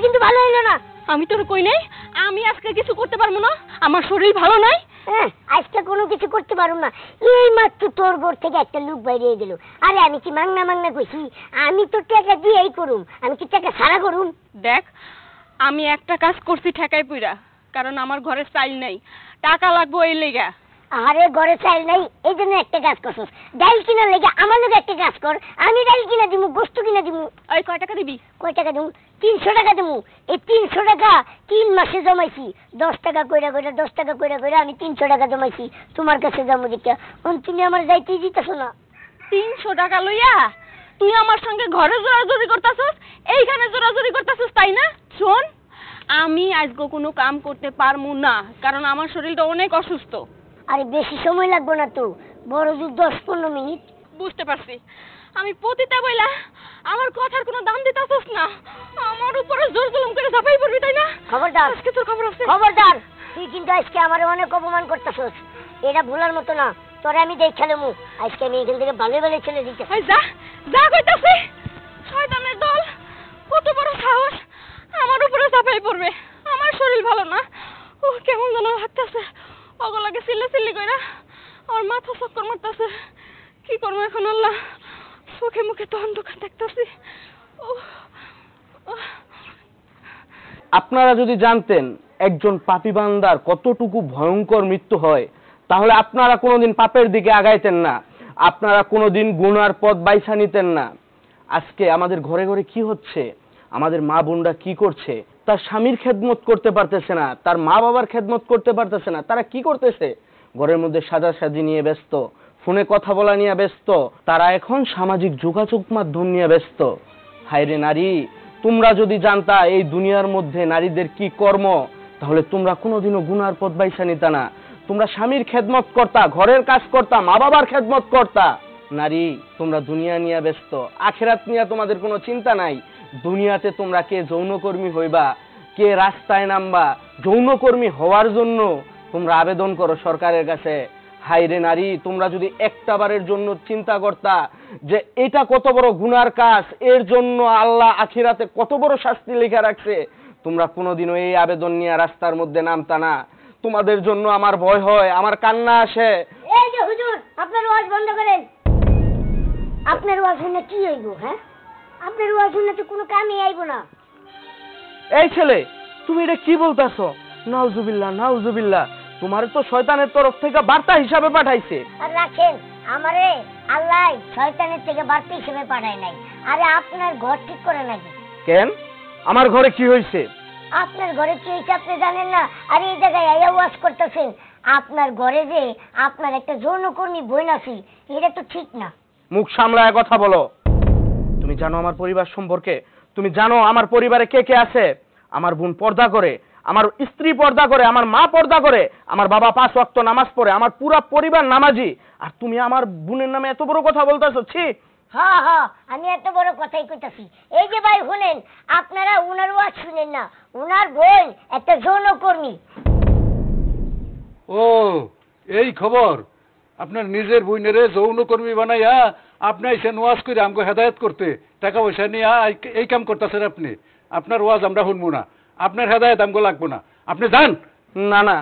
কিন্তু ভালো হইলো না। আমি তোর কই নাই আমি আজকে কিছু করতে পারবো না, আমার শরীর ভালো নাই। আজকে কোনো কিছু করতে পারবো না, এই মাত্র তোর ঘর থেকে একটা লোক বাইরে গেল। আরে আমি কি মাংনা মাংনা কইছি? আমি তো টাকা দিয়েই করুম, আমি কি টাকা ছাড়া করুম? দেখ আমি একটা কাজ করছি ঠেকাই পুইরা, কারণ আমার ঘরে চাইল নাই, টাকা লাগবো এই লেগা। আরে ঘরে চাইল নাই এই জন্য একটা কাজ করছস, ডাইল কিনা লেগে আমার লোক একটা কাজ কর, আমি ডাইল কিনা দিমু, গোস্ত কিনা দিমু। এই কয় টাকা দিবি? কয় টাকা দিমু? 300 টাকা দিমু। এই 300 টাকা 3 মাসে জমাইছি, 10 টাকা কইরা কইরা 10 টাকা কইরা কইরা আমি 300 টাকা জমাইছি তোমার কাছে যাবো দেখা। তুমি আমার যাইতেই দিতেছো না। 300 টাকা লইয়া তুই আমার সঙ্গে ঘরে জোরাজুরি করতেছস, এইখানে জোরাজুরি করতেছস, তাই না? শোন, আমি আজকে কোনো কাম করতে পারমু না, কারণ আমার শরীরটা অনেক অসুস্থ। আরে বেশি সময় লাগবে না তো, বড় জোর 10-15 মিনিট। বুঝতে পারছি, আমি পতিতা বইলা আমার কথার কোনো দাম দিতাছস না, আমার উপরে জোর জুলুম করে ঝাঁপাই পড়বি, তাই না? খবরদার, আজকে তোর খবর আছে। খবরদার, তুই কিন্তু আজকে আমারে অনেক অপমান করতেছস, এটা ভুলার মতো না। তোরে আমি দেখালামু, আজকে আমি এখান থেকে ভালো ভালো চলে দিতে। এই যা যা কইতাছি, শয়তানের দল, কত বড় সাহস আমার উপরে ঝাঁপাই পড়বে। আমার শরীর ভালো না, ও কেমন যেন লাগতেছে, ওগুলোকে চিল্লা চিল্লি কইরা আমার মাথা চক্কর মারতেছে। কি করবো এখন আল্লাহ, চোখে মুখে তো অন্ধকার দেখতেছি। আপনারা যদি জানতেন একজন পাপী বান্দার কতটুকু ভয়ঙ্কর মৃত্যু হয়, তাহলে আপনারা কোনোদিন পাপের দিকে আগাইতেন না, আপনারা কোনোদিন গুনার পথ বাইছা নিতেন না। আজকে আমাদের ঘরে ঘরে কি হচ্ছে, আমাদের মা বোনরা কি করছে, তার স্বামীর খেদমত করতে পারতেছে না, তার মা বাবার খেদমত করতে পারতেছে না। তারা কি করতেছে? ঘরের মধ্যে সাজাসাজি নিয়ে ব্যস্ত, ফোনে কথা বলা নিয়ে ব্যস্ত, তারা এখন সামাজিক যোগাযোগ মাধ্যম নিয়ে ব্যস্ত। হায়রে নারী, তোমরা যদি জানতা এই দুনিয়ার মধ্যে নারীদের কি কর্ম, তাহলে তোমরা কোনোদিনও গুনার পথ বাইছা নিতা না। তোমরা স্বামীর খেদমত করতা, ঘরের কাজ করতা, মা বাবার খেদমত করতা। নারী, তোমরা দুনিয়া নিয়ে ব্যস্ত, আখিরাত নিয়ে তোমাদের কোনো চিন্তা নাই। দুনিয়াতে তোমরা কে যৌনকর্মী হইবা, কে রাস্তায় নামবা, যৌনকর্মী হওয়ার জন্য তোমরা আবেদন করো সরকারের কাছে। হায়রে নারী, তোমরা যদি একটা বারের জন্য চিন্তা করতা যে এটা কত বড় গুনার কাজ, এর জন্য আল্লাহ আখিরাতে কত বড় শাস্তি লেখা রাখছে, তোমরা কোনোদিনও এই আবেদন নিয়ে রাস্তার মধ্যে নামতা না। তোমাদের জন্য আমার ভয় হয়, আমার কান্না আসে। এই যে হুজুর, আপনার ওয়াজ বন্ধ করেন। আপনার ওয়াজ শুনে কি হইব? হ্যাঁ, আপনার ওয়াজ শুনে তো কোনো কামই আইব না। এই ছেলে, তুমি এটা কি বলতাছো? নাউজুবিল্লাহ, নাউজুবিল্লাহ, তোমার তো শয়তানের তরফ থেকে বার্তা হিসাবে পাঠাইছে। আর রাখেন, আমারে আল্লাহ শয়তানের থেকে বার্তা হিসেবে পাঠায় নাই। আরে আপনার ঘর ঠিক করে নাকি? কেন, আমার ঘরে কি হয়েছে? আপনার ঘরে কি হয়েছে আপনি জানেন না? আর এই জায়গায় আইয়া ওয়াজ করতেছেন। আপনার ঘরে যে আপনার একটা যৌনকর্মী বোন আছে, এটা তো ঠিক না। মুখ সামলায় কথা বলো। তুমি জানো আমার পরিবার সম্পর্কে? তুমি জানো আমার পরিবারে কে কে আছে? আমার বোন পর্দা করে, আমার স্ত্রী পর্দা করে, আমার মা পর্দা করে, আমার বাবা 5 ওয়াক্ত নামাজ পড়ে, আমার পুরো পরিবার নামাজি। আর তুমি আমার বোনের নামে এত বড় কথা বলতেছো? ছি! হ্যাঁ হ্যাঁ, আমি এত বড় কথাই কইতাছি। এই যে ভাই শুনেন, আপনারা উনার ওয়াজ শুনেন না, উনার বোন একটা যৌনকর্মী। ও, এই খবর? আপনার নিজের বোনেরে যৌনকর্মী বানাইয়া আপনি আইসেন ওয়াজ করে আমাকে হেদায়েত করতে, টাকা পয়সা নিয়ে এই কাম করতেছেন আপনি। আপনার ওয়াজ আমরা শুনবো না, আপনার হেদায়েত আমাকে লাগবো না, আপনি যান। না না,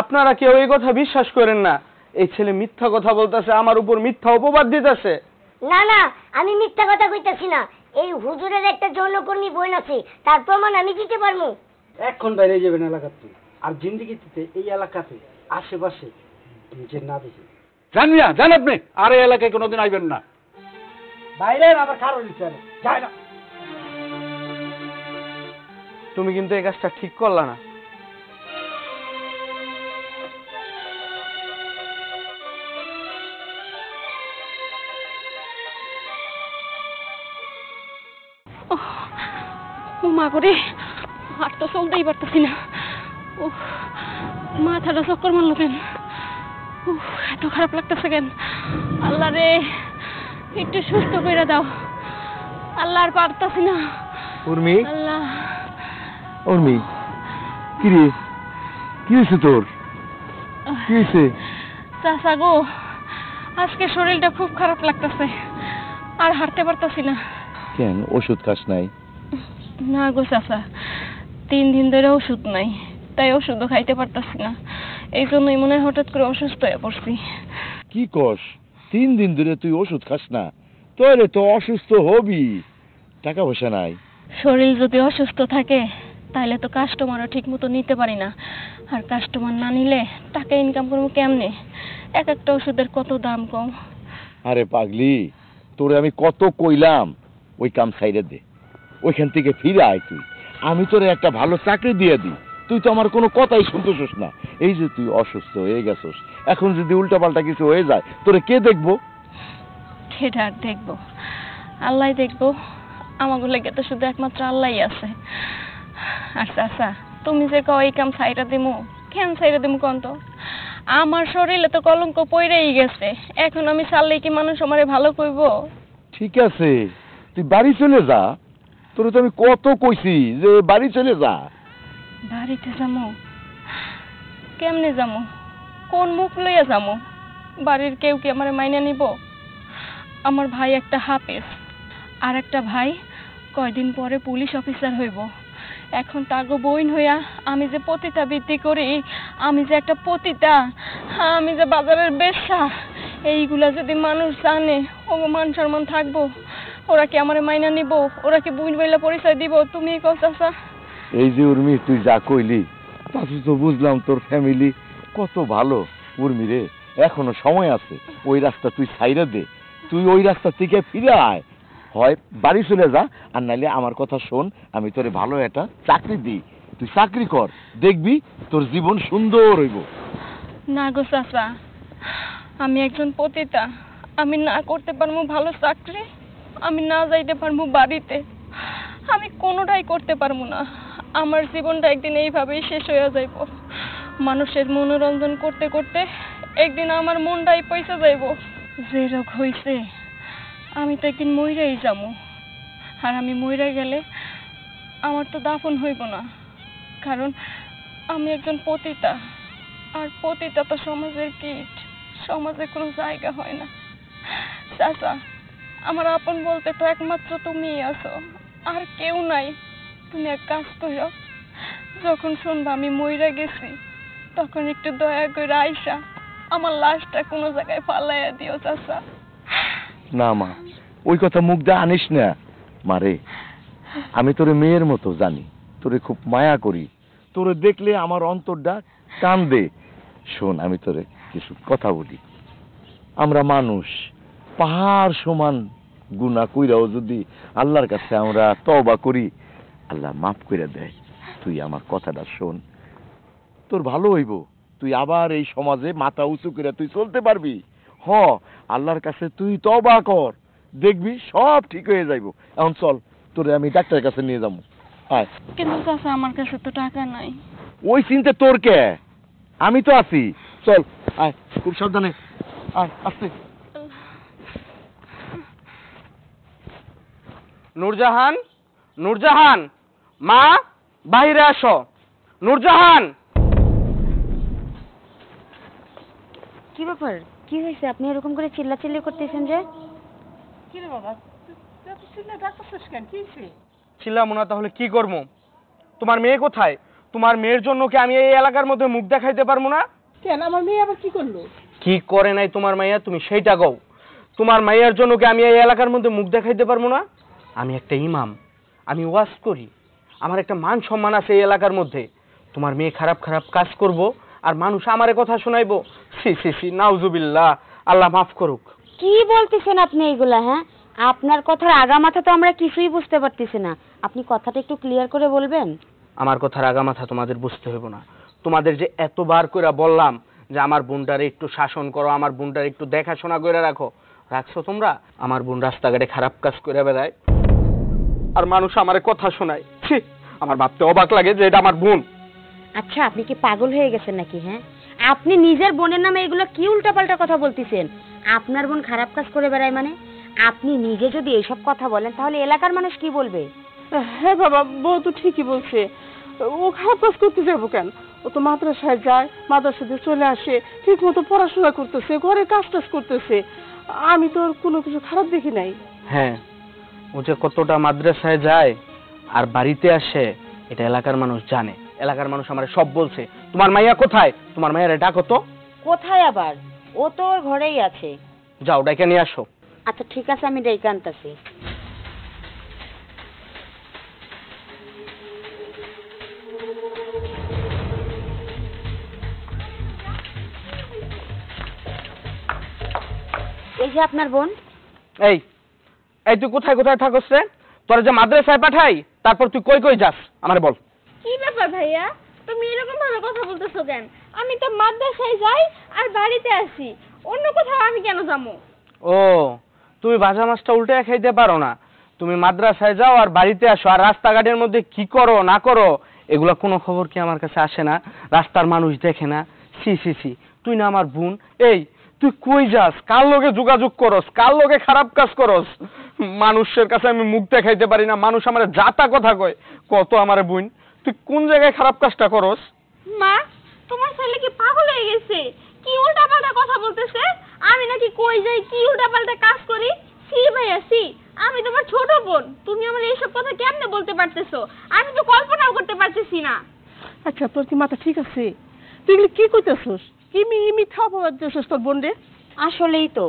আপনারা কেউ এই কথা বিশ্বাস করেন না। এই ছেলে মিথ্যা কথা বলতেছে, আমার উপর মিথ্যা অপবাদ দিতেছে। না না, আমি মিথ্যা কথা কইতাছি না। এই হুজুরের একটা যৌনকর্মী বোন আছে, তার প্রমাণ আমি দিতে পারবো। এখন বাইরে যাবেন এলাকাতে, আর জিন্দিগিতে এই এলাকাতে আশেপাশে নিজের না দেখে জান মিয়া, জান আপনি আর এই এলাকায় কোনোদিন আইবেন না। বাইরে আবার কারো দিচ্ছে যায় না। তুমি কিন্তু এই কাজটা ঠিক করলা না। মা করে আর তো চলতেই পারতেছি না। মাথাটা চক্কর মারলো কেন? এত খারাপ লাগতেছে কেন? আল্লাহ রে, একটু সুস্থ করে দাও আল্লাহ, আর পারতাছি না। উর্মি, আল্লাহ। উর্মি, কি রে, কি হয়েছে তোর? কি হয়েছে? চাচা গো, আজকে শরীরটা খুব খারাপ লাগতেছে, আর হাঁটতে পারতাছি না। কেন, ওষুধ খাস নাই? না গো চাচা, 3 দিন ধরে ওষুধ নাই, তাই ওষুধও খাইতে পারতাছি না। এই জন্যই মনে হয় হঠাৎ করে অসুস্থ হয়ে পড়ছি। কি কস? 3 দিন ধরে তুই ওষুধ খাস না? তোরে তো অসুস্থ হবি। টাকা পয়সা নাই। শরীর যদি অসুস্থ থাকে তাহলে তো কাস্টমারও ঠিক মতো নিতে পারি না, আর কাস্টমার না নিলে টাকা ইনকাম করবো কেমনে? এক একটা ওষুধের কত দাম কম। আরে পাগলি, তোরে আমি কত কইলাম ওই কাম ছাইরে দে, ওইখান থেকে ফিরে আয় তুই। আমি তোরে একটা ভালো চাকরি দিয়ে দিই, তুই তো আমার কোনো কথাই শুনতেছিস না। এই যে তুই অসুস্থ হয়ে গেছিস, এখন যদি উল্টাপাল্টা কিছু হয়ে যায় তোরে কে দেখবো? সেটা আর দেখবো? আল্লাহ দেখবো। আমাকে লেগে তো শুধু একমাত্র আল্লাহই আছে। আর চাচা, তুমি যে কও এই কাম ছাইরা দিমু, কেন ছাইরা দিমু কোন তো? আমার শরীরে তো কলঙ্ক পইরেই গেছে, এখন আমি ছাড়লেই কি মানুষ আমারে ভালো কইবো? ঠিক আছে, তুই বাড়ি চলে যা। তোরে তো আমি কত কইছি যে বাড়ি চলে যা। বাড়িতে যামু? কেমনে যামু? কোন মুখ লইয়া যামু? বাড়ির কেউ কি আমারে মাইনা নিব? আমার ভাই একটা হাফেজ, আর একটা ভাই কয়দিন পরে পুলিশ অফিসার হইব। এখন তাগো বইন হইয়া আমি যে পতিতা বৃত্তি করি, আমি যে একটা পতিতা, আমি যে বাজারের বেশ্যা, এইগুলা যদি মানুষ জানে, ও মান সম্মান থাকবো? ওরা কি আমারে মাইনা নিব? ওরা কি বুইন বইলা পরিচয় দিব? তুমি কও চাচা। এই যে উর্মি, তুই যা কইলি তাতে তো বুঝলাম তোর ফ্যামিলি কত ভালো। উর্মি রে, এখনো সময় আছে, ওই রাস্তা তুই ছাইরে দে। তুই ওই রাস্তা থেকে ফিরে আয়, হয় বাড়ি চলে যা, আর নাইলে আমার কথা শোন, আমি তোরে ভালো একটা চাকরি দিই, তুই চাকরি কর, দেখবি তোর জীবন সুন্দর হইব। না গো চাচা, আমি একজন পতিতা, আমি না করতে পারবো ভালো চাকরি, আমি না যাইতে পারবো বাড়িতে, আমি কোনোটাই করতে পারবো না। আমার জীবনটা একদিন এইভাবেই শেষ হয়ে যাইব। মানুষের মনোরঞ্জন করতে করতে একদিন আমার মনটাই পয়সা যাইব। যে রোগ হইছে আমি তো একদিন মইরাই যাবো, আর আমি মইরা গেলে আমার তো দাফন হইব না, কারণ আমি একজন পতিতা, আর পতিতা তো সমাজের কীট, সমাজে কোনো জায়গা হয় না। চাচা, আমার আপন বলতে তো একমাত্র তুমিই আছো, আর কেউ নাই। তুমি এক কাজ করো, যখন শুনবা আমি মইরা গেছি তখন একটু দয়া করে আইসা আমার লাশটা কোনো জায়গায় ফালাইয়া দিও চাচা। না মা, ওই কথা মুখ দিয়ে আনিস না মারে। আমি তোরে মেয়ের মতো জানি, তোরে খুব মায়া করি, তোরে দেখলে আমার অন্তরটা কান্দে। শোন, আমি তোরে কিছু কথা বলি। আমরা মানুষ, পাহাড় সমান গুনাহ কইরাও যদি আল্লাহর কাছে আমরা তওবা করি, আল্লাহ মাফ করে দেয়। তুই আমার কথাটা শোন, তোর ভালো হইব, তুই আবার এই সমাজে মাথা উঁচু করে তুই চলতে পারবি। আল্লাহর কাছে তুই তওবা কর, দেখবি সব ঠিক হয়ে যাইব। এখন চল, তোরে আমি ডাক্তারের কাছে নিয়ে যাবো। আয়। কিন্তু চাচা, আমার কাছে তো টাকা নাই। ওই চিন্তা তোর কে, আমি তো আছি। চল আয়, খুব সাবধানে আয়, আস্তে। নূরজাহান, নূরজাহান, মা বাইরে আসো। নূরজাহান। কি ব্যাপার? কি হয়েছে? আপনি এরকম করে চিল্লাচিল্লি করতেছেন যে? কি রে বাবা, তুই এত চিল্লা ডাকতেছিস কেন? কি হয়েছে? ছিলাম না, তাহলে কি করবো? তোমার মেয়ে কোথায়? তোমার মেয়ের জন্য কি আমি এই এলাকার মধ্যে মুখ দেখাইতে পারবো না? কেন, আমার মেয়ে আবার কি করলো? কি করে নাই তোমার মাইয়া, তুমি সেইটা কও। তোমার মাইয়ার জন্য কি আমি এই এলাকার মধ্যে মুখ দেখাইতে পারবো না? আমি একটা ইমাম, আমি ওয়াজ করি, আমার একটা মান সম্মান আছে এই এলাকার মধ্যে। তোমার মেয়ে খারাপ খারাপ কাজ করব আর মানুষ আমারে কথা শোনাইবো? সি সি সি, নাউজুবিল্লাহ, আল্লাহ মাফ করুক। কি বলতেছেন আপনি এইগুলা? হ্যাঁ, আপনার কথার আগামাথা তো আমরা কিছুই বুঝতে পারতেছি না। আপনি কথাটা একটু ক্লিয়ার করে বলবেন? আমার কথার আগামাথা তোমাদের বুঝতে হইব না। তোমাদের যে এতবার করে বললাম যে আমার বোনটারে একটু শাসন করো, আমার বোনটারে একটু দেখাশোনা করে রাখো, রাখছো তোমরা? আমার বোন রাস্তাঘাটে খারাপ কাজ করে বেড়ায় আর মানুষ আমারে কথা শোনায়। ছি, আমার ভাবতে অবাক লাগে যে এটা আমার বোন। আচ্ছা, আপনি কি পাগল হয়ে গেছেন নাকি? হ্যাঁ, আপনি নিজের বোনের নামে এগুলো কি উল্টাপাল্টা কথা বলতেছেন? আপনার বোন খারাপ কাজ করে বেড়ায় মানে? আপনি নিজে যদি এসব কথা বলেন তাহলে এলাকার মানুষ কি বলবে? হ্যাঁ বাবা, বউ তো ঠিকই বলছে। ও খারাপ কাজ করতে যাবো কেন? ও তো মাদ্রাসায় যায়, মাদ্রাসাতে চলে আসে, ঠিক মতো পড়াশোনা করতেছে, ঘরে কাজ টাজ করতেছে। আমি তো ওর কোনো কিছু খারাপ দেখি নাই। হ্যাঁ, ও যে কতটা মাদ্রাসায় যায় আর বাড়িতে আসে এটা এলাকার মানুষ জানে, এলাকার মানুষ আমারে সব বলছে। তোমার মাইয়া কোথায়? তোমার মাইয়ারে ডাকো তো। কোথায় আবার? ও তো ওর ঘরেই আছে। যাও ডাইকে নিয়ে আসো। আচ্ছা ঠিক আছে, আমি ডেকে আনতাছি। এই যে আপনার বোন। এই এই তুই কোথায় কোথায় থাকস রে? তোর যে মাদ্রাসায় পাঠাই, তারপর তুই কই কই যাস আমারে বল। কি ব্যাপার ভাইয়া, তুমি এরকম ভাবে কথা বলতেছো কেন? আমি তো মাদ্রাসায় যাই আর বাড়িতে আসি, অন্য কোথাও আমি কেন যাবো? ও, তুমি ভাজা মাছটা উল্টে খাইতে পারো না। তুমি মাদ্রাসায় যাও আর বাড়িতে আসো, আর রাস্তাঘাটের মধ্যে কি করো না করো এগুলা কোনো খবর কি আমার কাছে আসে না? রাস্তার মানুষ দেখে না? সি সি সি, তুই না আমার বোন। এই তুই কই যাস? কার লগে যোগাযোগ করস? কার লগে খারাপ কাজ করস? মানুষের কাছে আমি মুখ দেখাইতে পারি না, মানুষ আমার যাতা কথা কয়। কত আমার বোন, তুই কোন জায়গায় খারাপ কাজটা করস? মা, তোমার ছেলে কি পাগল হয়ে গেছে? কি উল্টাপাল্টা কথা বলতেছে? আমি নাকি কই যাই কি উল্টাপাল্টা কাজ করি? সি ভাইয়া সি, আমি তোমার ছোট বোন, তুমি আমার এইসব কথা কেমনে বলতে পারতেছো? আমি তো কল্পনাও করতে পারতেছি না। আচ্ছা তোর কি মাথা ঠিক আছে? তুই এগুলি কি কইতেছস? কি মিথ্যা অপবাদ দিতেছস তোর বোন রে? আসলেই তো,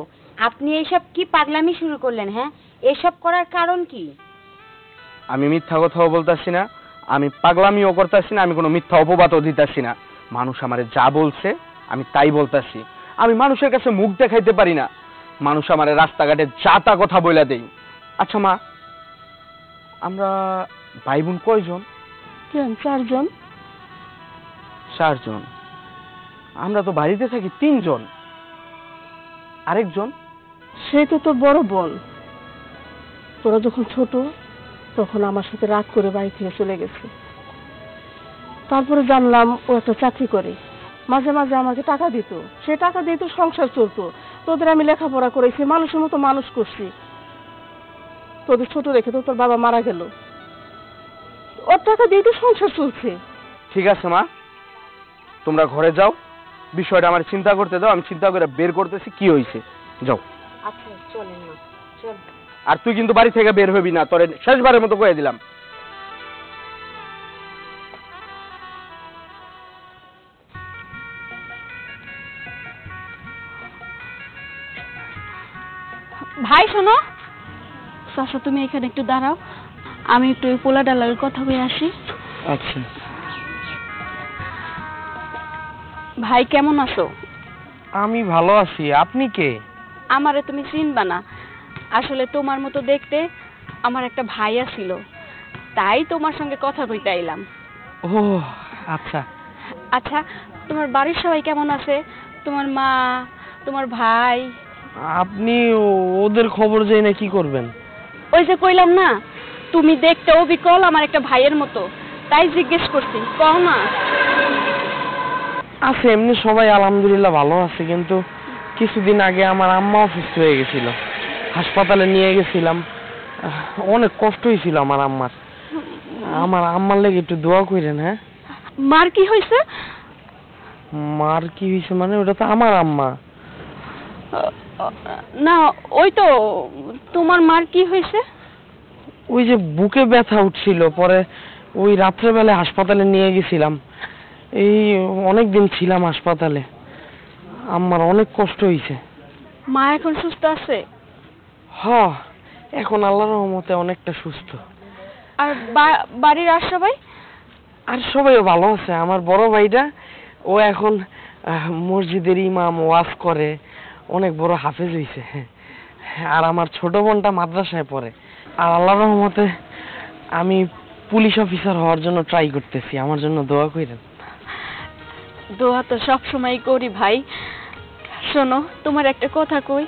আপনি এইসব কি পাগলামি শুরু করলেন? হ্যাঁ, এসব করার কারণ কি? আমি মিথ্যা কথাও বলতাছি না, আমি পাগলামিও করতেছি না, আমি কোনো মিথ্যা অপবাদও দিতেছি না। মানুষ আমারে যা বলছে আমি তাই বলতাছি। আমি মানুষের কাছে মুখ দেখাইতে পারি না, মানুষ আমারে রাস্তাঘাটে যা তা কথা বইলা দেই। আচ্ছা মা, আমরা ভাই বোন কয়জন? কেন 4 জন? 4 জন। আমরা তো বাড়িতে থাকি 3 জন। আরেকজন? সে তো তোর বড় বোন। তোরা যখন ছোট তখন আমার সাথে রাগ করে বাড়ি থেকে চলে গেছে। তারপরে জানলাম ও একটা চাকরি করে, মাঝে মাঝে আমাকে টাকা দিত, সে টাকা দিয়ে তো সংসার চলতো। তোদের আমি লেখাপড়া করেছি, মানুষের মতো মানুষ করছি। তোদের ছোট রেখে তো তোর বাবা মারা গেল, ওর টাকা দিয়ে তো সংসার চলছে। ঠিক আছে মা, তোমরা ঘরে যাও, বিষয়টা আমার চিন্তা করতে দাও, আমি চিন্তা করে বের করতেছি কি হয়েছে। যাও। আচ্ছা চলেন না, চল। আর তুই কিন্তু বাড়ি থেকে বের হবি না, তোরে শেষবারের মতো কয়ে দিলাম। ভাই শোনো, চাচা তুমি এখানে একটু দাঁড়াও, আমি একটু ওই পোলা ডালার কথা বলে আসি। আচ্ছা। ভাই কেমন আছো? আমি ভালো আছি, আপনি কে? আমারে তুমি চিনবা না, আসলে তোমার মতো দেখতে আমার একটা ভাইয়া ছিল, তাই তোমার সঙ্গে কথা কইতে আইলাম। ও আচ্ছা। আচ্ছা, তোমার বাড়ির সবাই কেমন আছে? তোমার মা, তোমার ভাই? আপনি ওদের খবর জেনে কি করবেন? ওই যে কইলাম না, তুমি দেখতে অবিকল আমার একটা ভাইয়ের মতো, তাই জিজ্ঞেস করছি, কও না। আছে, এমনি সবাই আলহামদুলিল্লাহ ভালো আছে, কিন্তু কিছুদিন আগে আমার আম্মা অসুস্থ হয়ে গেছিল, হাসপাতালে নিয়ে গেছিলাম। অনেক কষ্ট হয়েছিল আমার আম্মার। আমার আম্মার লেগে একটু দোয়া করেন। হ্যাঁ। মার কি হয়েছে? মার কি হয়েছে মানে? ওটা তো আমার আম্মা। না, ওই তো তোমার মার কি হয়েছে? ওই যে বুকে ব্যথা উঠছিল, পরে ওই রাত্রেবেলায় হাসপাতালে নিয়ে গেছিলাম। এই অনেক দিন ছিলাম হাসপাতালে, আম্মার অনেক কষ্ট হয়েছে। মা এখন সুস্থ আছে? হ্যাঁ, এখন আল্লাহর রহমতে অনেকটা সুস্থ। আর বাড়ির আর সবাই? আর সবাইও ভালো আছে। আমার বড় ভাইটা ও এখন মসজিদের ইমাম, ওয়াজ করে, অনেক বড় হাফেজ হয়েছে। আর আমার ছোট বোনটা মাদ্রাসায় পড়ে। আর আল্লাহর রহমতে আমি পুলিশ অফিসার হওয়ার জন্য ট্রাই করতেছি, আমার জন্য দোয়া করেন। দোয়া তো সব সময় করি ভাই। শোনো, তোমার একটা কথা কই,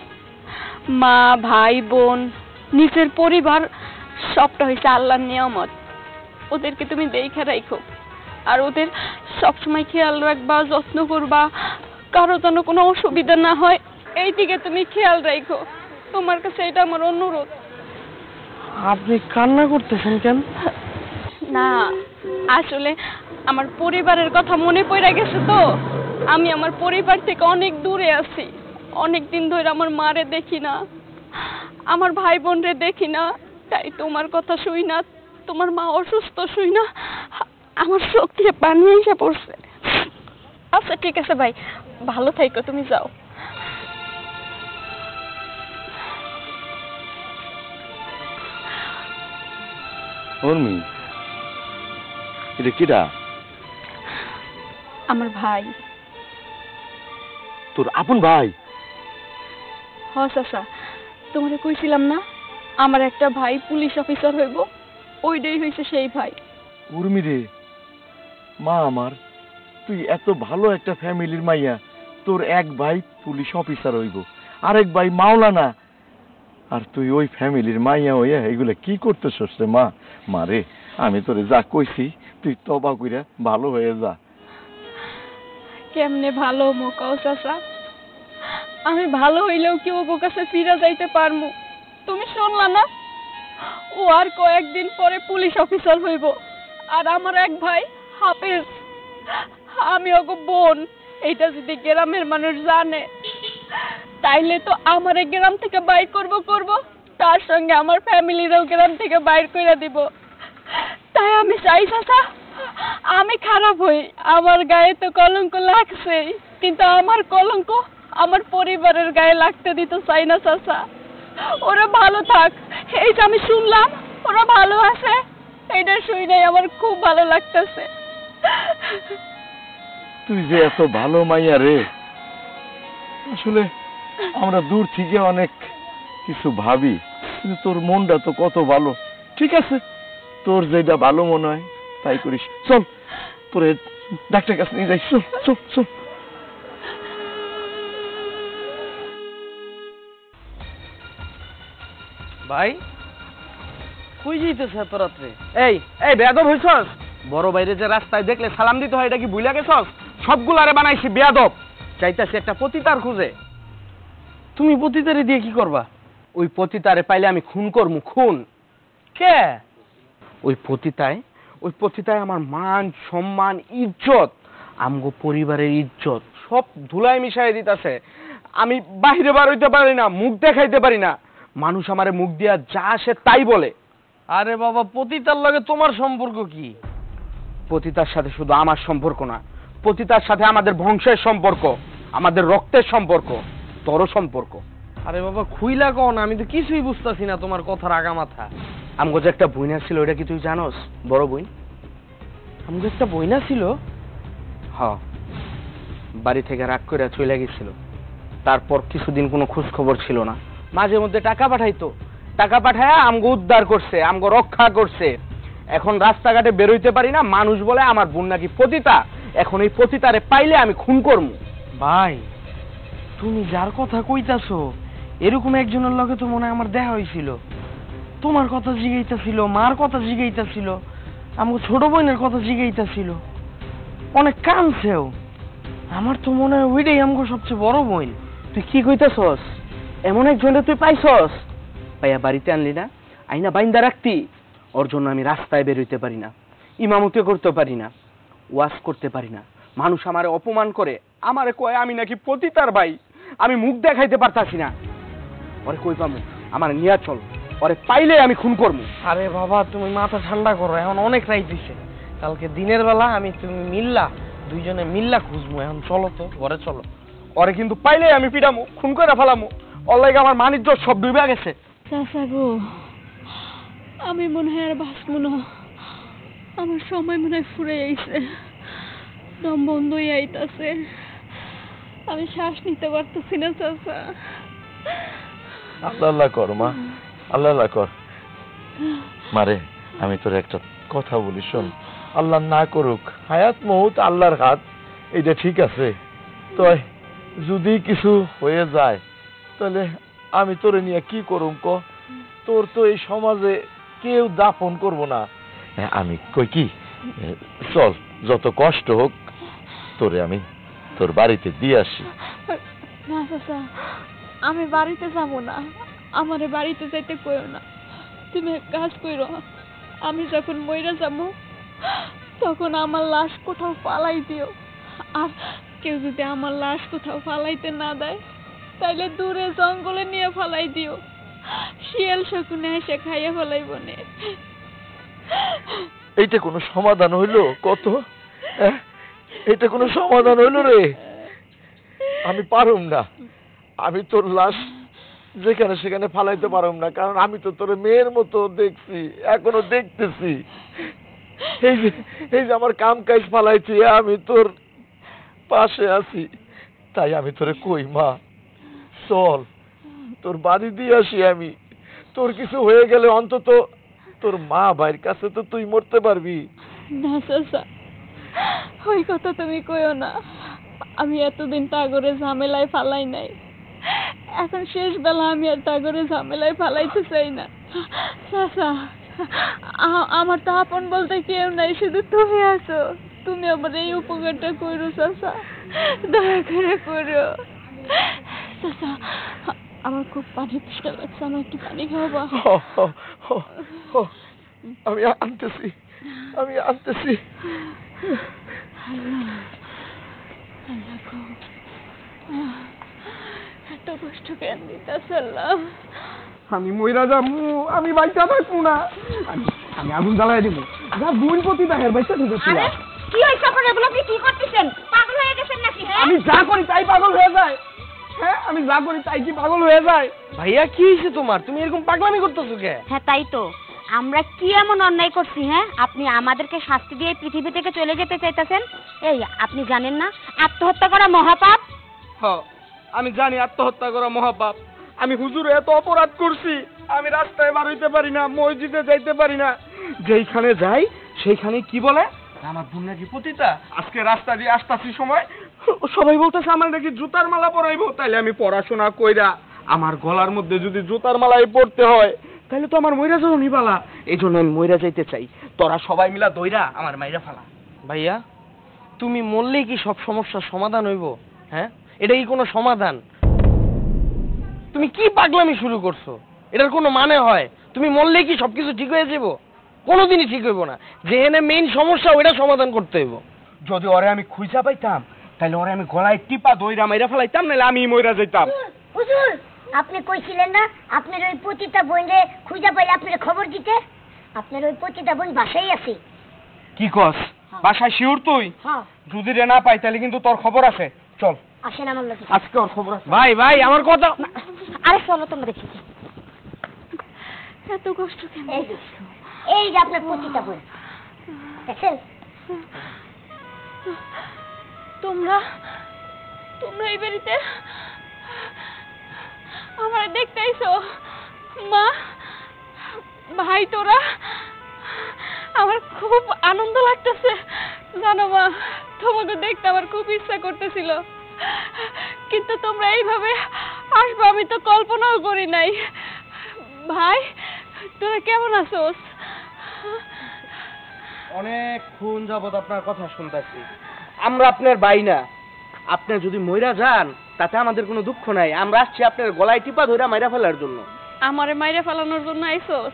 মা, ভাই, বোন, নিজের পরিবার সবটা হয়েছে আল্লাহর নিয়ামত। ওদেরকে তুমি দেখে রাখো, আর ওদের সবসময় খেয়াল রাখবা, যত্ন করবা, কারো যেন কোনো অসুবিধা না হয় এই দিকে তুমি খেয়াল রাখো। তোমার কাছে এটা আমার অনুরোধ। আপনি কান্না করতেছেন কেন? না, আসলে আমার পরিবারের কথা মনে পড়ে গেছে তো। আমি আমার পরিবার থেকে অনেক দূরে আছি, অনেক দিন ধরে আমার মারে দেখি না, আমার ভাই বোনরে দেখি না, তাই তোমার কথা শুই না, তোমার মা অসুস্থ শুই না আমার চোখ থেকে পানি এসে পড়ছে। আচ্ছা ঠিক আছে ভাই, ভালো থাইকো, তুমি যাও। উর্মি, এটা কিরা? আমার ভাই। তোর আপন ভাই? হ চাচা, তোমারে কইছিলাম না আমার একটা ভাই পুলিশ অফিসার হইব, ওইটাই হইছে সেই ভাই। উর্মি রে, মা আমার, তুই এত ভালো একটা ফ্যামিলির মাইয়া, তোর এক ভাই পুলিশ অফিসার হইব, আরেক ভাই মাওলানা, আর তুই ওই ফ্যামিলির মাইয়া হইয়া এগুলা কি করতেছস রে মা? মারে, আমি তোরে যা কইছি তুই তবা কইরা ভালো হয়ে যা। কেমনে ভালো মোকাও চাচা? আমি ভালো হইলেও কি ওর কাছে ফিরে যাইতে পারমু? তুমি শুনলা না, ও আর কয়েকদিন পরে পুলিশ অফিসার হইব, আর আমার এক ভাই হাফেজ, আমি ওকে বোন। এইটা যদি গ্রামের মানুষ জানে তাইলে তো আমার গ্রাম থেকে বাইর করব, তার সঙ্গে আমার ফ্যামিলিরও গ্রাম থেকে বাইর করে দিব। তাই আমি চাই চাচা আমি খারাপ হই, আমার গায়ে তো কলঙ্ক লাগছেই, কিন্তু আমার কলঙ্ক আমার পরিবারের গায়ে লাগতে দিতে চাই না চাচা। ওরা ভালো থাক, এই যে আমি শুনলাম ওরা ভালো আছে, এইটা শুনেই আমার খুব ভালো লাগতেছে। তুই যে এত ভালো মাইয়া রে, আসলে আমরা দূর থেকে অনেক কিছু ভাবি, কিন্তু তোর মনটা তো কত ভালো। ঠিক আছে, তোর যেটা ভালো মনে হয় তাই করিস। চল, তোরে ডাক্তার কাছে নিয়ে যাই। চল চল চল। ভাই কই যাইতেছ এত রাত্রে? এই এই বেয়াদব হইছস? বড় বাইরে যে রাস্তায় দেখলে সালাম দিতে হয়, এটা কি ভুলে গেছস? সবগুলারে বানাইছি বেয়াদব। চাইতাছি একটা পতিতার খুঁজে। তুমি পতিতারে দিয়ে কি করবা? ওই পতিতারে পাইলে আমি খুন করমু, খুন। কে? ওই পতিতায় আমার মান সম্মান ইজ্জত, আমগো পরিবারের ইজ্জত সব ধুলাই মিশাই দিতাছে। আমি বাহিরে বার হইতে পারি না, মুখ দেখাইতে পারি না, মানুষ আমারে মুখ দিয়া যা আসে তাই বলে। আরে বাবা, পতিতার লগে তোমার সম্পর্ক কি? পতিতার সাথে শুধু আমার সম্পর্ক না, পতিতার সাথে আমাদের বংশের সম্পর্ক, আমাদের রক্তের সম্পর্ক, তোরও সম্পর্ক। আরে বাবা খুইলা কও না, আমি তো কিছুই বুঝতাছি না তোমার কথার আগা মাথা। আমগো যে একটা বইনা ছিল, এটা কি তুই জানোস? বড় বই, আমগো একটা বইনা ছিল। হ, বাড়ি থেকে রাগ করে চলে গেছিল। তারপর কিছুদিন কোনো খোঁজ খবর ছিল না। মাঝে মধ্যে টাকা পাঠাইতো, টাকা পাঠায়া আমগো উদ্ধার করছে, আমগো রক্ষা করছে। এখন রাস্তাঘাটে বেরোইতে পারি না, মানুষ বলে আমার বোন নাকি পতিতা। এখন এই পতিতারে পাইলে আমি খুন করমু। ভাই, তুমি যার কথা কইতাছো এরকম একজনের লগে তো মনে হয় আমার দেখা হয়েছিল। তোমার কথা জিগাইতাছিল, মার কথা জিগাইতাছিল, আমগো ছোট বোনের কথা জিগাইতাছিল, অনেক কানছেও। আমার তো মনে হয় ওইটাই আমগো সবচেয়ে বড় বোন। তুই কি কইতাছস? এমন একজনের তুই পাইছস? পাইয়া বাড়িতে আনলি না, আইনা বাইন্দা রাখতি। ওর জন্য আমি রাস্তায় বেরোইতে পারি না, ইমামতি করতে পারি না, ওয়াজ করতে পারি না। মানুষ আমারে অপমান করে, আমারে কয় আমি নাকি পতিতার ভাই। আমি মুখ দেখাইতে পারতাছি না। ওরে কই পামু? আমার নিয়া চল, ওরে পাইলে আমি খুন করবো। আরে বাবা, তুমি মাথা ঠান্ডা করো, এখন অনেক রাইত হইছে। কালকে দিনের বেলা আমি তুমি মিল্লা, দুইজনে মিল্লা খুঁজবো। এখন চলো তো, ঘরে চলো। ওরে কিন্তু পাইলে আমি পিটামু, খুন করে ফেলামু। ওর লাগে আমার মান ইজ্জত সব ডুবে গেছে। চাচা গো, আমি মনে হয় আর বাঁচবো না, আমার সময় মনে হয় ফুরে আইছে, দম বন্ধ হয়ে আইতাছে, আমি শ্বাস নিতে পারতেছি না চাচা। আল্লাহ আল্লাহ কর মা, আল্লাহ আল্লাহ কর। মারে, আমি তোর একটা কথা বলি শোন, আল্লাহ না করুক, হায়াত মৌত আল্লাহর হাত, এটা ঠিক আছে। তো যদি কিছু হয়ে যায় তাহলে আমি তোরে নিয়ে কি করুম ক? তোর তো এই সমাজে কেউ দাফন করব না। আমি কই কি, চল যত কষ্ট হোক তোরে আমি তোর বাড়িতে দিয়ে আসি। না চাচা, আমি বাড়িতে যাবো না, আমারে বাড়িতে যাইতে কইও না। তুমি এক কাজ কইরো, আমি যখন মইরা যাবো তখন আমার লাশ কোথাও ফালাই দিও, আর কেউ যদি আমার লাশ কোথাও ফালাইতে না দেয় তাইলে দূরে জঙ্গলে নিয়ে ফালাই দিও, শিয়াল শকুনে এসে খাইয়া ফেলাইব নে। এইটা কোনো সমাধান হইলো কত? এটা কোনো সমাধান হইলো রে? আমি পারুম না, আমি তোর লাশ যেখানে সেখানে ফালাইতে পারুম না, কারণ আমি তো তোর মেয়ের মতো দেখছি, এখনো দেখতেছি। এই যে আমার কাম কাজ ফালাইছি, আমি তোর পাশে আছি, তাই আমি তোরে কই মা চল তোর বাড়ি দিয়ে আসি আমি। তোর কিছু হয়ে গেলে অন্তত তোর মা ভাইয়ের কাছে তো তুই মরতে পারবি। না চাচা, ওই কথা তুমি কইও না। আমি এতদিন তাগরে ঝামেলায় ফালাই নাই, এখন শেষ বেলা আমি আর তাগরে ঝামেলায় ফালাইতে চাই না। চাচা, আমার তো আপন বলতে কেউ নাই, শুধু তুমি আছো। তুমি আমার এই উপকারটা করো চাচা, দয়া করে করো। চাচা, আমার খুব পানি তেষ্টা লাগছে, আমার একটু পানি খাওয়াবা? আমি আনতেছি। এত কষ্ট কেন দিতেছ আল্লাহ? আমি মইরা যাবো, আমি বাইচা থাকবো না, আমি আগুন জ্বালাই দিব। যা বোন প্রতি দেখের বাইচা ঢুকেছিল। কি হইছে আপনার? এগুলো আপনি কি করতেছেন? পাগল হয়ে গেছেন নাকি? হ্যাঁ, আমি যা করি তাই পাগল হয়ে যায়। হ্যাঁ, আমি যা করি তাই কি পাগল হয়ে যায়? ভাইয়া কি হয়েছে তোমার? তুমি এরকম পাগলামি করতেছো কে? হ্যাঁ তাই তো, আমরা কি এমন অন্যায় করছি? হ্যাঁ, আপনি আমাদেরকে শাস্তি দিয়ে পৃথিবী থেকে চলে যেতে চাইতেছেন? এই আপনি জানেন না আত্মহত্যা করা মহাপাপ? আমি জানি আত্মহত্যা করা মহাপাপ। আমি হুজুরে এত অপরাধ করছি, আমি রাস্তায় বার হইতে পারি না, মসজিদে যাইতে পারি না। যেইখানে যাই সেইখানে কি বলে আমার বোন নাকি পতিতা। আজকে রাস্তা দিয়ে আসতাছি সময় সবাই বলতেছে আমার নাকি জুতার মালা পরাইবো। তাইলে আমি পড়াশোনা কইরা আমার গলার মধ্যে যদি জুতার মালাই পড়তে হয় তাহলে তো আমার মইরা যাও নিবালা। এই জন্য আমি মইরা যাইতে চাই। তোরা সবাই মিলা দইরা আমার মাইরা ফালা। ভাইয়া, তুমি মরলেই কি সব সমস্যার সমাধান হইব? হ্যাঁ, এটা কি কোনো সমাধান? তুমি কি পাগলামি শুরু করছো? এটার কোনো মানে হয়? তুমি মরলেই কি সবকিছু ঠিক হয়ে যাব? কোনোদিনই ঠিক হইব না। যেখানে মেইন সমস্যা ওইটা সমাধান করতে হইব। যদি ওরে আমি খুঁজা পাইতাম তাহলে ওরে আমি গলায় টিপা দইরা মাইরা ফেলাইতাম, নাহলে আমি মইরা যাইতাম। হুজুর, আপনি কইছিলেন না আপনার ওই পতিতা বোনরে খুঁজা পাইলে আপনার খবর দিতে? আপনার ওই পতিতা বোন বাসায় আছে। কি কস? বাসায় শিওর তুই? হ্যাঁ। যদি রে না পাই তাহলে কিন্তু তোর খবর আছে। চল আসেন আমার লোকে। আজকে ওর খবর আছে। ভাই ভাই আমার কথা। আরে চলো তোমরা দেখি। এত কষ্ট কেন? এই যে আপনার পতিতা বোন, দেখেন? তোমরা এই বাড়িতে আমার দেখতে আইছো? মা, ভাই, তোরা, আমার খুব আনন্দ লাগতেছে। জানো মা, তোমাকে দেখতে আমার খুব ইচ্ছা করতেছিল, কিন্তু তোমরা এইভাবে আসবে আমি তো কল্পনাও করি নাই। ভাই, তোরা কেমন আছোস? অনেকক্ষণ যাবত আপনার কথা শুনতেছি। আমরা আপনার ভাই না। আপনি যদি মইরা যান তাতে আমাদের কোনো দুঃখ নাই। আমরা আসছি আপনার গলায় টিপা ধইরা মাইরা ফেলার জন্য। আমারে মাইরা ফেলানোর জন্য আইছোস?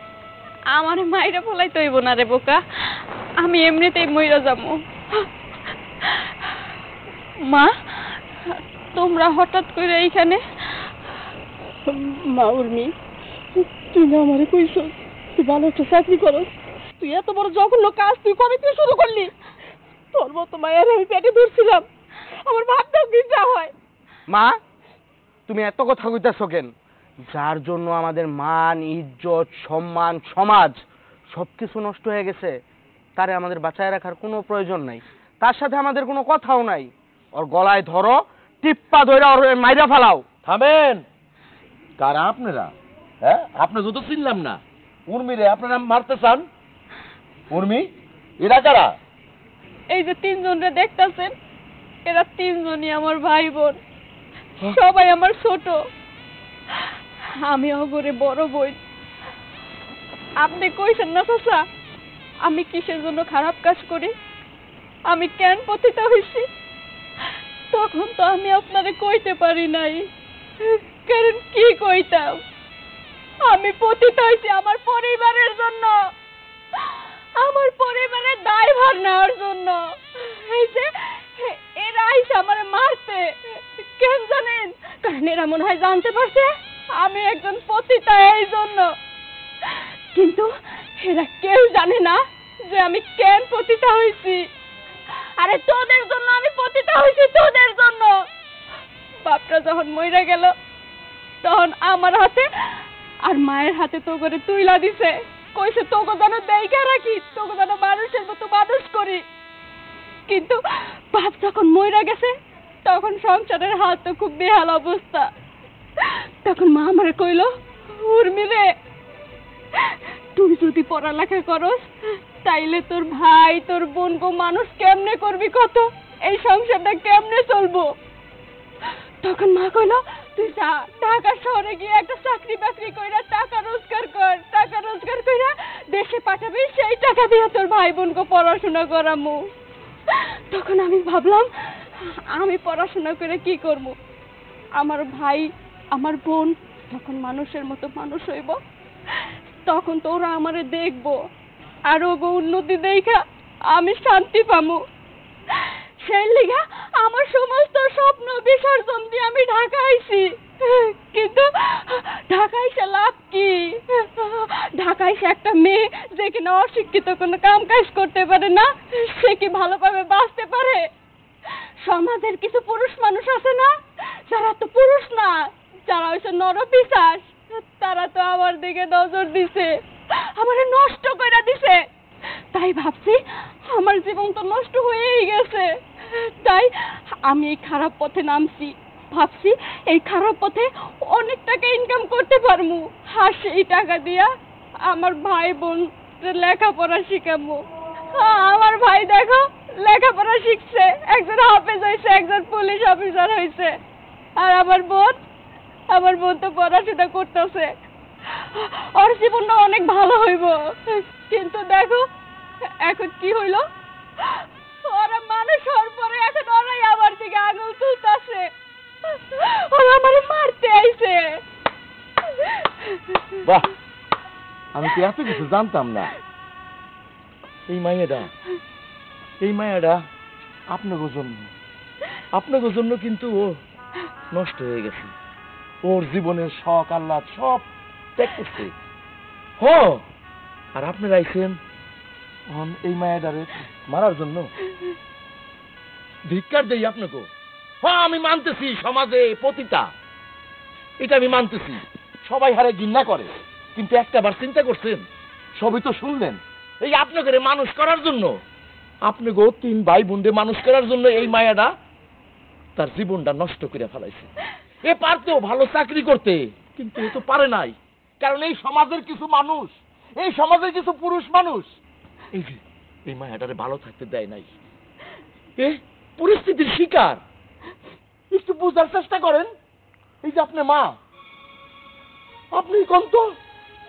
আমারে মাইরা ফেলাইতে হইব না রে বোকা, আমি এমনিতেই মইরা যাবো। মা, তোমরা হঠাৎ করে এইখানে? মা উর্মি, তুই না আমারে কইছ তুই ভালো একটা চাকরি করস, তুই এত বড় জঘন্য কাজ তুই কবে থেকে শুরু করলি? তোর মতো মায়ের আমি পেটে ধরছিলাম, আমার ভাবতেও ঘৃণা হয়। মা, তুমি এত কথা কইতাছো কেন? যার জন্য আমাদের মান, ইজ্জত, সম্মান, সমাজ সবকিছু নষ্ট হয়ে গেছে, তারে আমাদের বাঁচায় রাখার কোনো প্রয়োজন নাই। তার সাথে আমাদের কোনো কথাও নাই। ওর গলায় ধরো, টিপ্পা ধইরা ওর মাইরা ফালাও। থামেন। কারা আপনারা? হ্যাঁ, আপনি তো চিনলাম না। উর্মিরে আপনারা মারতে চান? উর্মি, এরা কারা? এই যে তিনজনরে দেখতাছেন, এরা তিনজনই আমার ভাই বোন, সবাই আমার ছোট, আমি অগরে বড় বোন। আপনি কইছেন না চাচা আমি কিসের জন্য খারাপ কাজ করি, আমি কেন পতিতা হইছি? তখন তো আমি আপনারে কইতে পারি নাই, কারণ কি কইতাম? আমি পতিতা হইছি আমার পরিবারের জন্য, আমার পরিবারের দায়ভার নেওয়ার জন্য। এই যে এরা আইসে আমার মারতে, কেন জানেন? কারণ এরা মনে হয় জানতে পারছে আমি একজন পতিতা, এই জন্য। কিন্তু এরা কেউ জানে না যে আমি কেন পতিতা হইছি। আরে তোদের জন্য আমি পতিতা হইছি, তোদের জন্য। বাপটা যখন মইরা গেল তখন আমার হাতে আর মায়ের হাতে তো করে তুইলা দিছে, কইছে তোকে যেন দেইখা রাখি, তোকে যেন মানুষের মতো মানুষ করি। কিন্তু বাপ যখন মইরা গেছে তখন সংসারের হাল তো খুব বেহাল অবস্থা। তখন মা আমারে কইল, উর্মি রে, তুই যদি পড়ালেখা করস তাইলে তোর ভাই তোর বোন গো মানুষ কেমনে করবি, কত এই সংসারটা কেমনে চলবো। তখন মা কইল, তুই যা ঢাকা শহরে গিয়ে একটা চাকরি বাকরি কইরা টাকা রোজগার কর, টাকা রোজগার কইরা দেশে পাঠাবি, সেই টাকা দিয়ে তোর ভাই বোনকে পড়াশোনা করামু। তখন আমি ভাবলাম আমি পড়াশোনা করে কি করব, আমার ভাই আমার বোন যখন মানুষের মতো মানুষ হইব তখন তো ওরা আমারে দেখবো, আর ওগো উন্নতি দেখা আমি শান্তি পামু। সেই লিগা আমার সমস্ত স্বপ্ন বিসর্জন দিয়ে আমি ঢাকা আইছি। কিন্তু ঢাকা এসে লাভ কি? ঢাকা এসে একটা মেয়ে যে কিনা অশিক্ষিত কোনো কাম কাজ করতে পারে না, সে কি ভালোভাবে বাঁচতে পারে? সমাজের কিছু পুরুষ মানুষ আছে না, যারা তো পুরুষ না, যারা হইছে নরপিশাচ, তারা তো আমার দিকে নজর দিছে, আমারে নষ্ট করে দিছে। তাই ভাবছি আমার জীবন তো নষ্ট হয়েই গেছে, তাই আমি এই খারাপ পথে নামছি। ভাবছি এই খারাপ পথে অনেক টাকা ইনকাম করতে পারবো, আর সেই টাকা দিয়া আমার ভাই বোন লেখাপড়া শিখাবো। আমার ভাই দেখো লেখাপড়া শিখছে, একজন হাফেজ হয়েছে, একজন পুলিশ অফিসার হয়েছে, আর আমার বোন তো পড়াশোনা করতেছে, ওর জীবনটা অনেক ভালো হইব। কিন্তু দেখো এখন কি হইল, ওরা মানুষ হওয়ার পরে এখন ওরাই আমার দিকে আঙুল তুলতেছে, ওরা আমারে মারতে আইছে। বাহ, আমি তো এত কিছু জানতাম না। এই মায়াটা আপনাদের জন্য কিন্তু ও নষ্ট হয়ে গেছে, ওর জীবনের শখ আহ্লাদ সব ত্যাগ করছে। আর আপনারা আইছেন এই মায়াটারে মারার জন্য। ধিক্কার দেই আপনাকে। আমি মানতেছি সমাজে পতিতা, এটা আমি মানতেছি, সবাই হারে ঘৃণা করে, কিন্তু একটা বার চিন্তা করছেন? সবই তো শুনলেন, এই আপনাকে মানুষ করার জন্য, আপনাকে 3 ভাই বোনকে মানুষ করার জন্য এই মায়াটা তার জীবনটা নষ্ট করে ফেলাইছে। এ পারতো ভালো চাকরি করতে, কিন্তু এ তো পারে নাই, কারণ এই সমাজের কিছু মানুষ, এই সমাজের কিছু পুরুষ মানুষ এই মায়াটারে ভালো থাকতে দেয় নাই। এ পরিস্থিতির শিকার। একটু বুঝার চেষ্টা করেন। এই যে আপনি মা, আপনি কন্ত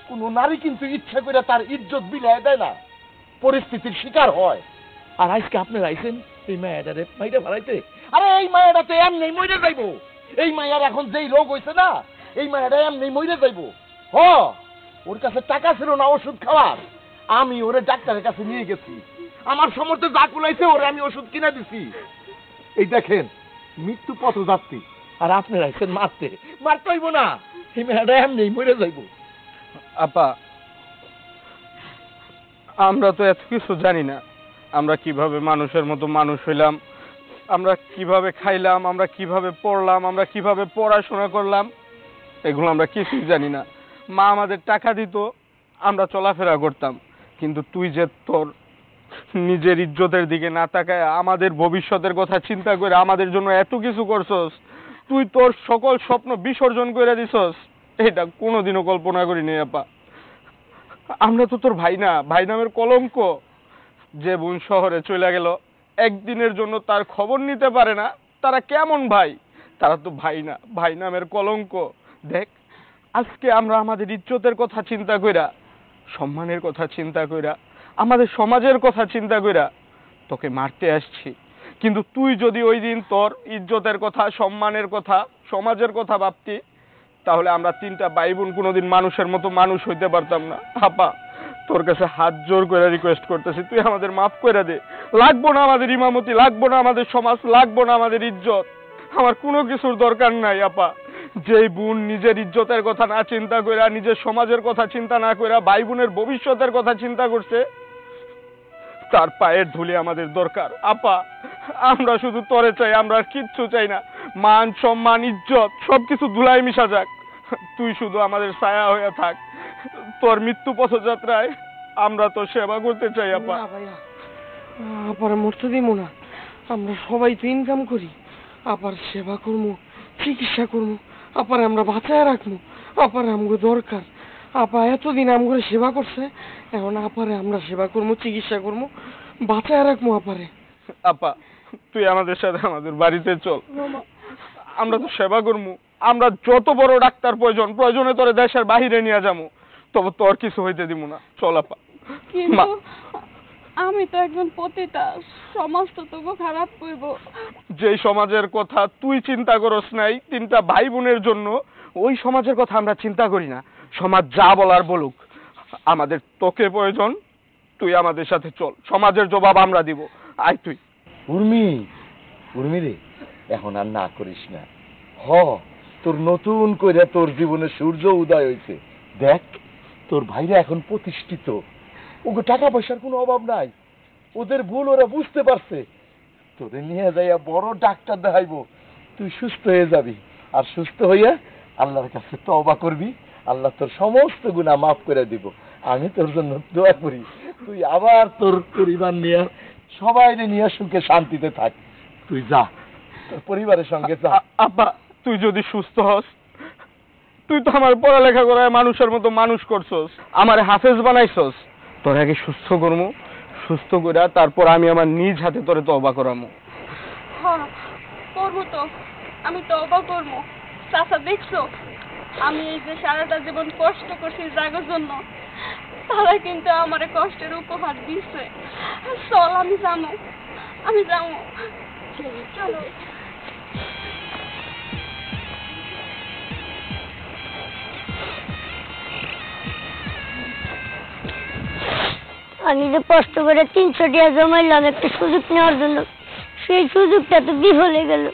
কোন নারী কিন্তু ইচ্ছা করে তার ইজ্জত বিলায় দেয় না, পরিস্থিতির শিকার হয়। আর আজকে আপনি আইছেন এই মায়াটারে মাইরা ফেলাইতে। আরে এই মায়াটা তো এমনি মরে যাইব। এই মায়ার এখন যেই রোগ হয়েছে না, এই মায়াটা এমনি মরে যাইব। ওর কাছে টাকা ছিল না ওষুধ খাওয়ার, আমি ওরে ডাক্তারের কাছে নিয়ে গেছি, আমার সামর্থ্যে যা কুলাইছে ওরে আমি ওষুধ কিনে দিছি। এই দেখেন মৃত্যু পথযাত্রী, আর আপনারা আইছেন মারতে হইব না, এই মেয়েটা এমনি মরে যাইব। আপা, আমরা তো এত কিছু জানি না, আমরা কিভাবে মানুষের মতো মানুষ হইলাম, আমরা কিভাবে খাইলাম, আমরা কিভাবে পড়লাম, আমরা কিভাবে পড়াশোনা করলাম, এগুলো আমরা কিছুই জানি না। মা আমাদের টাকা দিত, আমরা চলাফেরা করতাম, কিন্তু তুই যে তোর নিজের ইজ্জতের দিকে না তাকায় আমাদের ভবিষ্যতের কথা চিন্তা করে আমাদের জন্য এত কিছু করছস, তুই তোর সকল স্বপ্ন বিসর্জন করে দিছস, এটা কোনোদিনও কল্পনা করিনি আপা। আমরা তো তোর ভাই না, ভাই নামের কলঙ্ক। যে বোন শহরে চলে গেল, একদিনের জন্য তার খবর নিতে পারে না, তারা কেমন ভাই? তারা তো ভাই না, ভাই নামের কলঙ্ক। দেখ আজকে আমরা আমাদের ইজ্জতের কথা চিন্তা কইরা, সম্মানের কথা চিন্তা কইরা, আমাদের সমাজের কথা চিন্তা কইরা তোকে মারতে আসছি, কিন্তু তুই যদি ওই দিন তোর ইজ্জতের কথা, সম্মানের কথা, সমাজের কথা ভাবতি, তাহলে আমরা 3টা ভাই বোন কোনোদিন মানুষের মতো মানুষ হইতে পারতাম না। আপা, তোর কাছে হাত জোর করে রিকোয়েস্ট করতেছি, তুই আমাদের মাফ করে দে। লাগবো না আমাদের ইমামতি, লাগবো না আমাদের সমাজ, লাগবো না আমাদের ইজ্জত, আমার কোনো কিছুর দরকার নাই আপা। যেই বোন নিজের ইজ্জতের কথা না চিন্তা কইরা, নিজের সমাজের কথা চিন্তা না কইরা, ভাই বোনের ভবিষ্যতের কথা চিন্তা করছে, তার পায়ের ধুলি আমাদের দরকার। আপা, আমরা শুধু তরে চাই, আমরা আর কিচ্ছু চাই না। মান সম্মান ইজ্জত সবকিছু ধুলাই মিশা যাক, তুই শুধু আমাদের ছায়া হয়ে থাক। তোর মৃত্যু পথযাত্রায় আমরা তো সেবা করতে চাই আপা। না ভাইয়া, আপার মরতে দিব না। আমরা সবাই তো ইনকাম করি, আপার সেবা করবো, চিকিৎসা করবো, আপার আমরা বাঁচায় রাখবো। আপার আমগো দরকার। আপা এতদিন আমগরে সেবা করছে, এখন আপারে আমরা সেবা করবো, চিকিৎসা করবো, বাঁচায় রাখবো আপারে। আপা, তুই আমাদের সাথে আমাদের বাড়িতে চল, আমরা তো সেবা করবো। আমরা যত বড় ডাক্তার প্রয়োজনে তোরে দেশের বাহিরে নিয়ে যাবো, তবে তোর কিছু হইতে দিব না। চল আপা। কিন্তু আমি তো একজন পতিতা, সমাজ তো তবু খারাপ করব। যেই সমাজের কথা তুই চিন্তা করস নাই 3টা ভাই বোনের জন্য, ওই সমাজের কথা আমরা চিন্তা করি না। সমাজ যা বলার বলুক, আমাদের তোকে প্রয়োজন, তুই আমাদের সাথে চল, সমাজের জবাব আমরা দিব। আয় তুই। উর্মি রে, এখন আর না করিস না। তোর নতুন করে তোর জীবনে সূর্য উদয় হয়েছে। দেখ, তোর ভাইরা এখন প্রতিষ্ঠিত, ওকে টাকা পয়সার কোনো অভাব নাই, ওদের ভুল ওরা বুঝতে পারছে। তোদের নিয়ে যাইয়া বড় ডাক্তার দেখাইবো, তুই সুস্থ হয়ে যাবি। আর সুস্থ হইয়া আল্লাহর কাছে তওবা করবি, আল্লাহ তোর সমস্ত গুনাহ মাফ করে দিব। আমি তোর জন্য দোয়া করি, তুই আবার তোর পরিবার নিয়ে সবাই নিয়ে সুখে শান্তিতে থাক। তুই যা, তোর পরিবারের সঙ্গে যা। আপা, তুই যদি সুস্থ হস, তুই তো আমার পড়ালেখা করায় মানুষের মতো মানুষ করছস, আমার হাফেজ বানাইছস। তোর আগে সুস্থ করবো, সুস্থ করে তারপর আমি আমার নিজ হাতে তোরে তওবা করামু। হ্যাঁ করবো তো, আমি তওবা করবো। চাচা দেখছো, আমি এই যে সারাটা জীবন কষ্ট করছি জাগার জন্য, তারা কিন্তু আমারে কষ্টের উপহার দিচ্ছে। চল, আমি যাবো, আমি যাবো। চলো। আমি যে কষ্ট করে 300 টাকা জমাইলাম একটা সুযোগ নেওয়ার জন্য, সেই সুযোগটা তো বিফলে গেল।